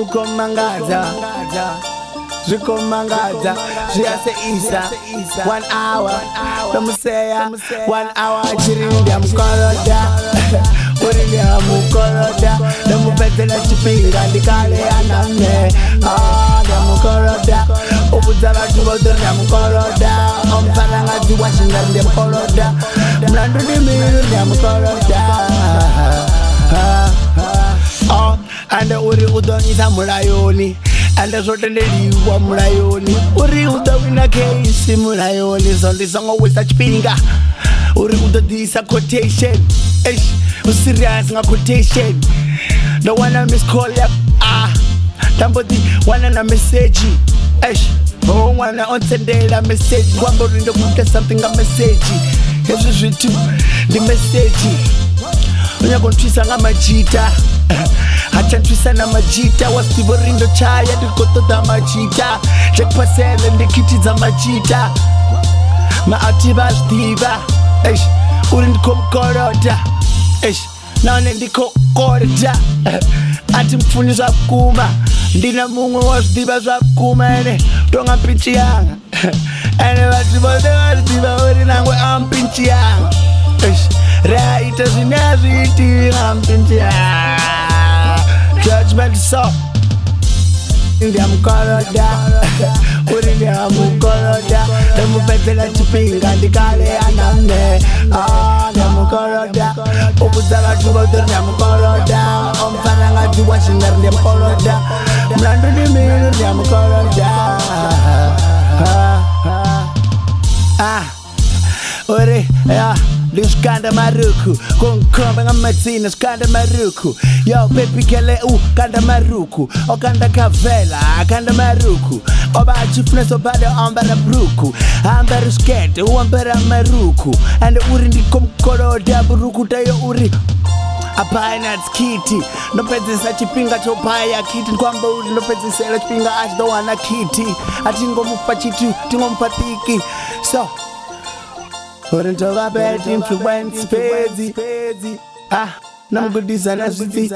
ukomangaza zikomangaza ziyaseisa 1 hour tamuseya 1 hour chirindi amukoloda urindi amukoloda namupetela chipinga ndikale anane ndamukoloda ubudza vatu votori ndamukoloda omfanangazi washinga ndamukoloda mlandu ndimiru ndamukoloda ande uri udonisa mulayoni ande zvotendeliwa mulayoni uri udowina case mulayoni zondisongowisa chipinga uri kudodisa quotation userious nga quotation no wana miscall yap tamboti wana na message wana onsendela message kwamba uri ndokuita something nga message hezvi zvitu ndi message unyakontwisa nga majita hachantwisa na majita wasivorindo chaya ndikotoda majita zvekupasele ndikitidza majita maativa zvidiva uri ndikomukoroda naone ndikokorda ati mupfuni zvakuma ndina mumwe wazvidiva zvakuma ene tonga pinchi yanga ene vati vose vazvidiva uri nangwe ampinchi yanga raita zvine azviitika mpinchi yanga judgment so ndiyamukoloda uri ndiyamukoloda ndamupedzela chipinga ndikale anane ndiyamukoloda ubudza vatu votori ndiyamukoloda omfanangazi washingari ndiyamukoloda mlandu ndimiru ndiyamukoloda uri ndisvikanda maruku kunkomba ngamatsina svikanda maruku yo pepikele kanda maruku okanda kavela akanda maruku oba achifuneso bado ambara bruku ambara skete uambara maruku ande uri ndikomukoloda buruku tayo uri apana kiti ndopedzesa chipinga chopaya kiti kwamba uri ndopedzesela chipinga achidowana kiti atingomupa chitu tingomupa tiki so Wouldn't talk about influence, Pezzy. Namugudisa na ziti.